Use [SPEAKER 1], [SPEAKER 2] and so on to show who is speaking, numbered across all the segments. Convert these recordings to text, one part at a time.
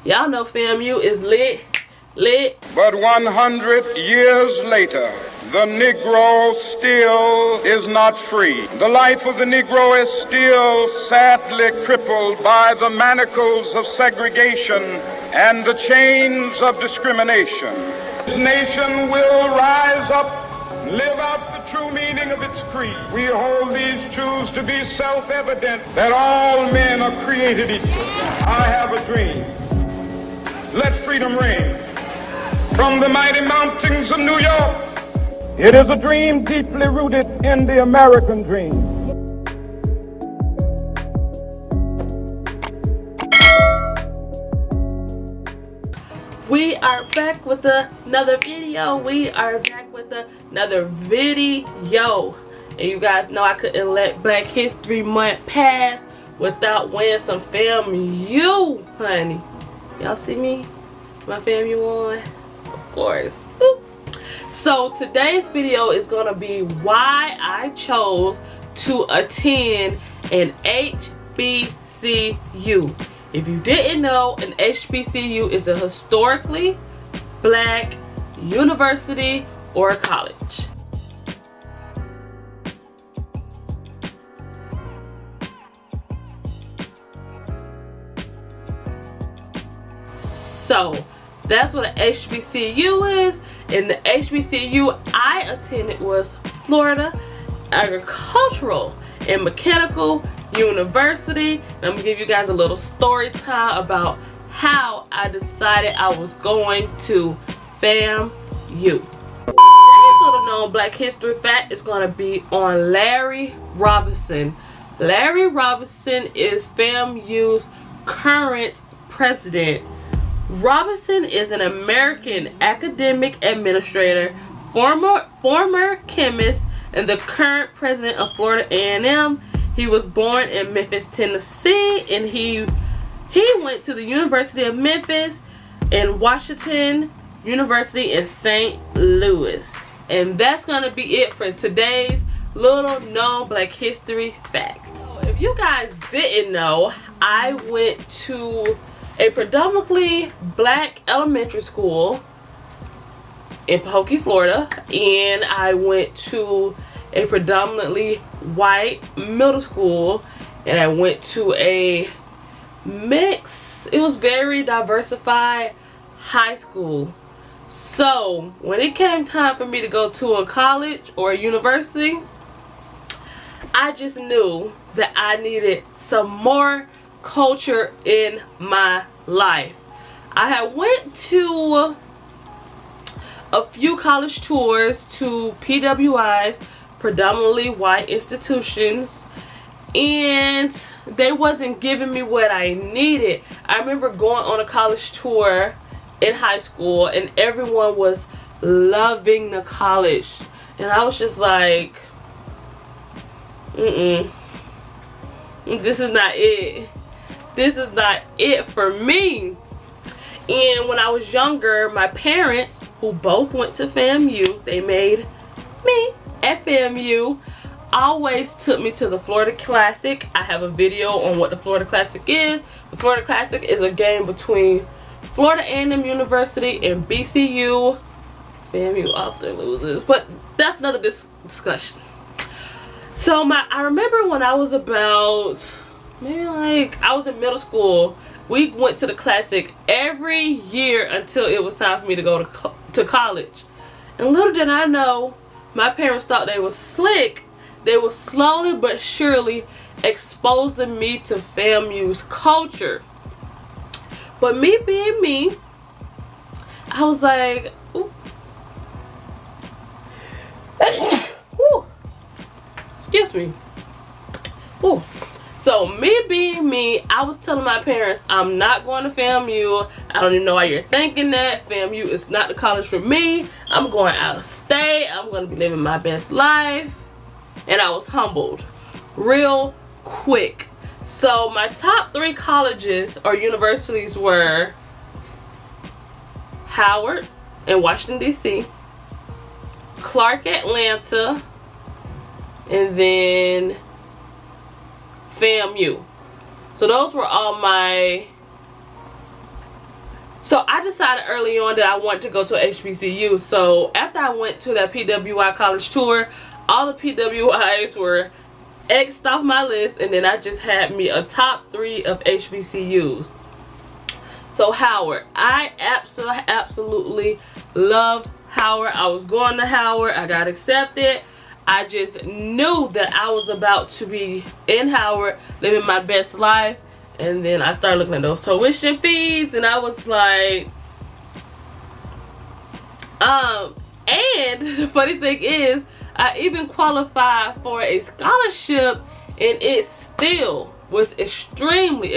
[SPEAKER 1] Y'all know FAMU is lit.
[SPEAKER 2] But 100 years later, the Negro still is not free. The life of the Negro is still sadly crippled by the manacles of segregation and the chains of discrimination. This nation will rise up, live out the true meaning of its creed. We hold these truths to be self-evident, that all men are created equal. I have a dream. Let freedom ring from the mighty mountains of New York. It is a dream deeply rooted in the American dream.
[SPEAKER 1] We are back with another video. And you guys know I couldn't let Black History Month pass without wearing some FAMU, honey. Y'all see me? My FAMU on? Of course. Boop. So today's video is gonna be why I chose to attend an HBCU. If you didn't know, an HBCU is a historically Black university or college. So that's what an HBCU is, and the HBCU I attended was Florida Agricultural and Mechanical University. And I'm gonna give you guys a little story time about how I decided I was going to FAMU. Today's little known Black history fact is gonna be on Larry Robinson. Larry Robinson is FAMU's current president. Robinson is an American academic administrator, former chemist, and the current president of Florida A&M. He was born in Memphis, Tennessee, and he went to the University of Memphis and Washington University in St. Louis. And that's gonna be it for today's little known Black history fact. So if you guys didn't know, I went to a predominantly Black elementary school in Pahokee, Florida, and I went to a predominantly white middle school, and I went to a mix, it was very diversified high school. So when it came time for me to go to a college or a university, I just knew that I needed some more culture in my life. I had went to a few college tours to PWIs, predominantly white institutions, and they wasn't giving me what I needed. I remember going on a college tour in high school and everyone was loving the college, and I was just like, this is not it. This is not it for me. And when I was younger, my parents, who both went to FAMU, they made me at FAMU, always took me to the Florida Classic. I have a video on what the Florida Classic is. The Florida Classic is a game between Florida A&M University and BCU. FAMU often loses, but that's another discussion. So I remember when I was about, maybe like, I was in middle school, we went to the Classic every year until it was time for me to go to college. And little did I know, my parents thought they were slick. They were slowly but surely exposing me to FAMU's culture. But me being me, I was like, ooh. Ooh. Excuse me. Ooh. So me being me, I was telling my parents, I'm not going to FAMU. I don't even know why you're thinking that. FAMU is not the college for me. I'm going out of state. I'm going to be living my best life. And I was humbled real quick. So my top 3 colleges or universities were Howard in Washington, D.C., Clark, Atlanta, and then FAMU. So those were all my So I decided early on that I wanted to go to HBCU. So after I went to that PWI college tour, all the PWIs were X'd off my list, and then I just had me a top 3 of HBCUs. So Howard, I absolutely loved Howard. I was going to Howard. I got accepted. I just knew that I was about to be in Howard, living my best life. And then I started looking at those tuition fees, and I was like, and the funny thing is, I even qualified for a scholarship, and it still was extremely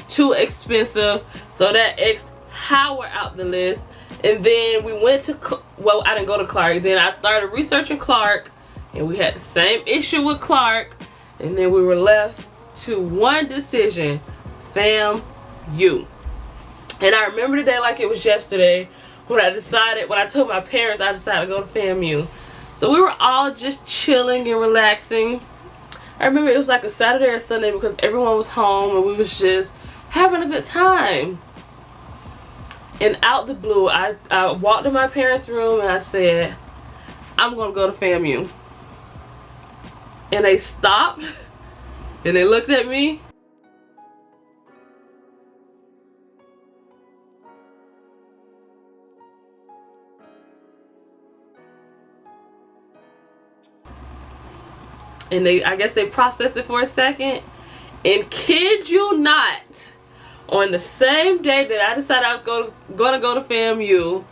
[SPEAKER 1] too expensive. So that X'd Howard out the list. And then we went to, well, I didn't go to Clark. Then I started researching Clark, and we had the same issue with Clark. And then we were left to one decision, FAMU. And I remember the day like it was yesterday when I told my parents I decided to go to FAMU. So we were all just chilling and relaxing. I remember it was like a Saturday or Sunday because everyone was home and we was just having a good time. And out the blue, I walked in my parents' room and I said, I'm gonna go to FAMU. And they stopped and they looked at me. And I guess they processed it for a second. And kid you not, on the same day that I decided I was gonna go to FAMU,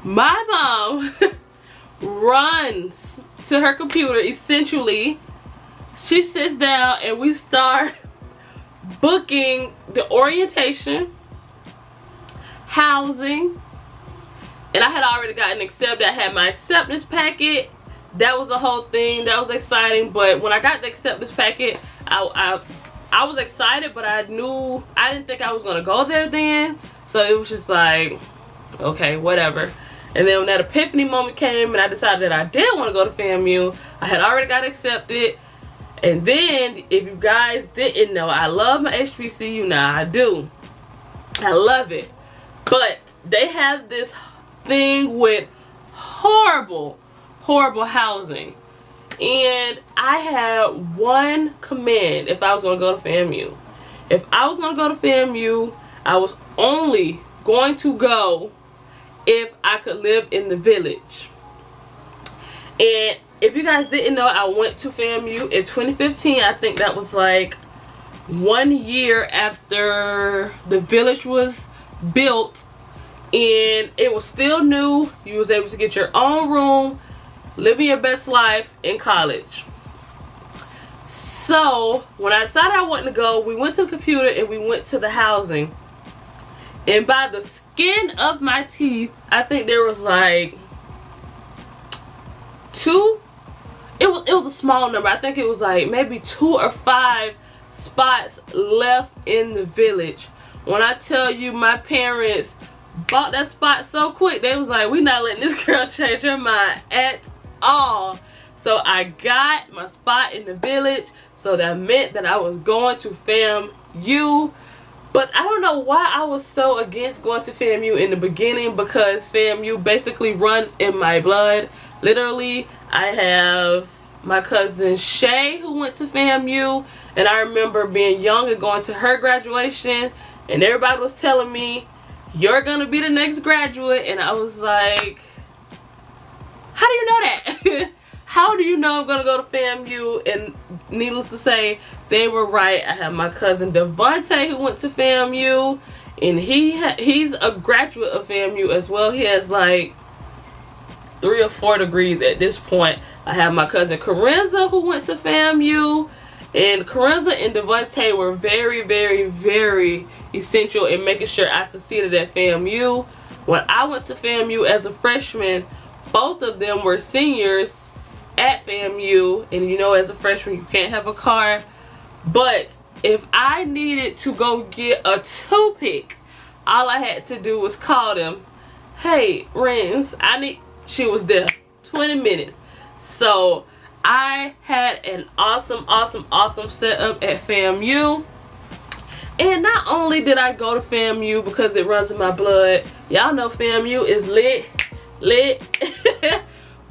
[SPEAKER 1] my mom runs to her computer. Essentially, she sits down and we start booking the orientation, housing, and I had already gotten accepted. I had my acceptance packet. That was a whole thing. That was exciting. But when I got the acceptance packet, I was excited, but I didn't think I was gonna go there then. So it was just like, okay, whatever. And then when that epiphany moment came and I decided that I did want to go to FAMU, I had already got accepted. And then, if you guys didn't know, I love my HBCU now. I do. I love it. But they have this thing with horrible housing. And I had one command if I was going to go to FAMU. If I was going to go to FAMU, I was only going to go if I could live in the village. And if you guys didn't know, I went to FAMU in 2015. I think that was like 1 year after the village was built. And it was still new. You was able to get your own room, living your best life in college. So when I decided I wanted to go, we went to the computer and we went to the housing. And by the skin of my teeth, I think there was like it was a small number. I think it was like maybe 2 or 5 spots left in the village. When I tell you, my parents bought that spot so quick, they was like, we not letting this girl change her mind at all. So I got my spot in the village. So that meant that I was going to FAMU. But I don't know why I was so against going to FAMU in the beginning, because FAMU basically runs in my blood. Literally, I have my cousin Shay who went to FAMU, and I remember being young and going to her graduation, and everybody was telling me, you're gonna be the next graduate. And I was like, how do you know that? How do you know I'm gonna go to FAMU? And needless to say, they were right. I have my cousin Devontae who went to FAMU, and he's a graduate of FAMU as well. He has like 3 or 4 degrees at this point. I have my cousin Corinza who went to FAMU, and Corinza and Devontae were very essential in making sure I succeeded at FAMU. When I went to FAMU as a freshman, both of them were seniors at FAMU, and you know, as a freshman you can't have a car. But if I needed to go get a toothpick, all I had to do was call them, hey Renz, she was there 20 minutes. So I had an awesome setup at FAMU. And not only did I go to FAMU because it runs in my blood, y'all know FAMU is lit.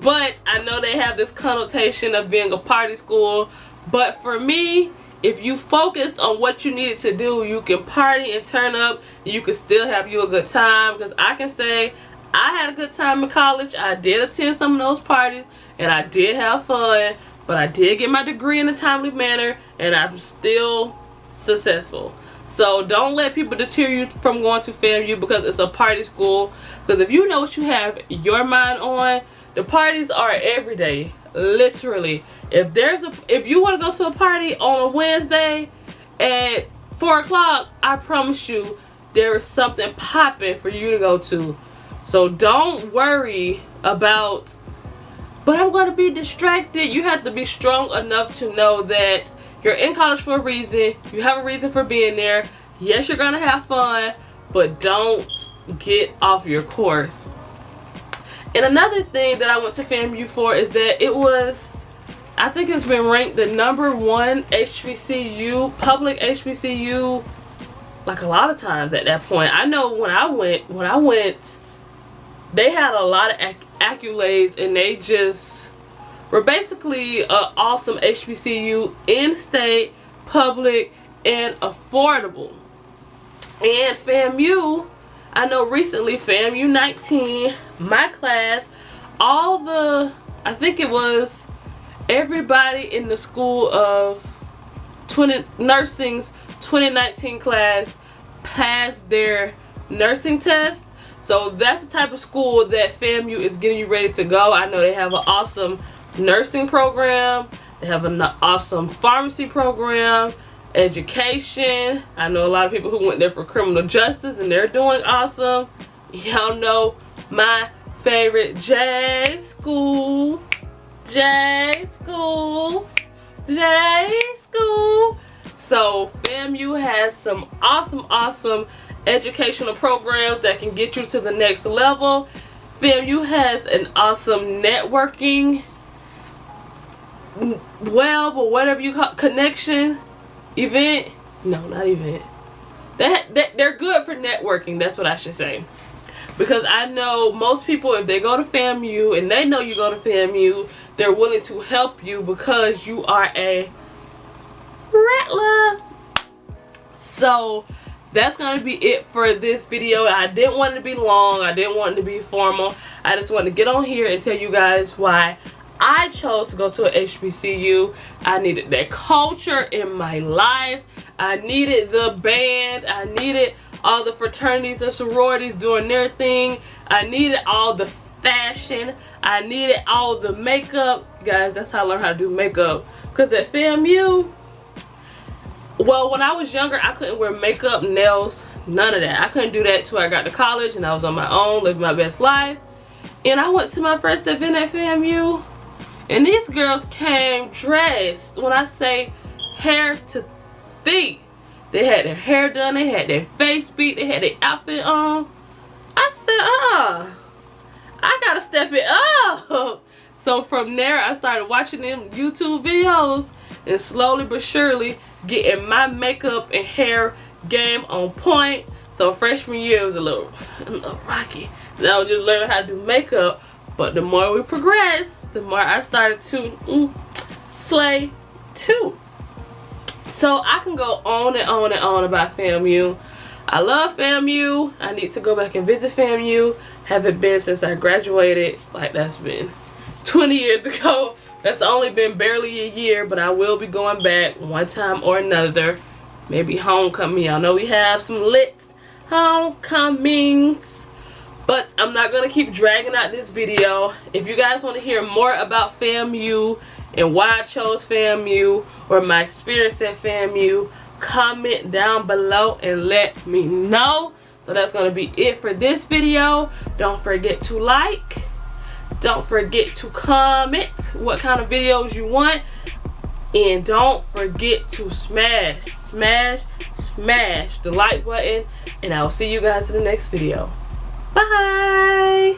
[SPEAKER 1] But I know they have this connotation of being a party school. But for me, if you focused on what you needed to do, you can party and turn up, and you can still have you a good time. Because I can say I had a good time in college. I did attend some of those parties, and I did have fun. But I did get my degree in a timely manner, and I'm still successful. So don't let people deter you from going to FAMU because it's a party school. Because if you know what you have your mind on, the parties are every day, literally. If you want to go to a party on a Wednesday at 4 o'clock, I promise you there is something popping for you to go to. So don't worry about, but I'm going to be distracted. You have to be strong enough to know that you're in college for a reason. You have a reason for being there. Yes, you're going to have fun, but don't get off your course. And another thing that I went to FAMU for is that it was, I think it's been ranked the #1 HBCU, public HBCU, like a lot of times at that point. I know when I went, they had a lot of accolades, and they just were basically an awesome HBCU, in-state, public, and affordable. And FAMU, I know recently FAMU 19, my class, I think it was everybody in the school of nursing's 2019 class passed their nursing test. So that's the type of school that FAMU is getting you ready to go. I know they have an awesome nursing program. They have an awesome pharmacy program, education. I know a lot of people who went there for criminal justice, and they're doing awesome. Y'all know my favorite, J School. So FAMU has some awesome educational programs that can get you to the next level. FAMU has an awesome networking, web, or whatever you call, connection, event. No, not event. They're good for networking. That's what I should say. Because I know most people, if they go to FAMU and they know you go to FAMU, they're willing to help you because you are a rattler. So that's going to be it for this video. I didn't want it to be long. I didn't want it to be formal. I just wanted to get on here and tell you guys why I chose to go to a HBCU. I needed that culture in my life. I needed the band. I needed all the fraternities and sororities doing their thing. I needed all the fashion. I needed all the makeup. Guys, that's how I learned how to do makeup. Because at FAMU, well, when I was younger, I couldn't wear makeup, nails, none of that. I couldn't do that till I got to college and I was on my own, living my best life. And I went to my first event at FAMU, and these girls came dressed, when I say hair to feet. They had their hair done, they had their face beat, they had their outfit on. I said, I gotta step it up. So from there, I started watching them YouTube videos and slowly but surely getting my makeup and hair game on point. So freshman year was a little rocky. And I was just learning how to do makeup. But the more we progressed, the more I started to slay too. So I can go on and on and on about FAMU. I love FAMU. I need to go back and visit FAMU. Haven't been since I graduated. Like, that's been 20 years ago. That's only been barely a year, but I will be going back one time or another. Maybe homecoming. I know we have some lit homecomings, but I'm not going to keep dragging out this video. If you guys want to hear more about FAMU and why I chose FAMU or my experience at FAMU, comment down below and let me know. So that's going to be it for this video. Don't forget to like. Don't forget to comment what kind of videos you want. And don't forget to smash the like button. And I will see you guys in the next video. Bye.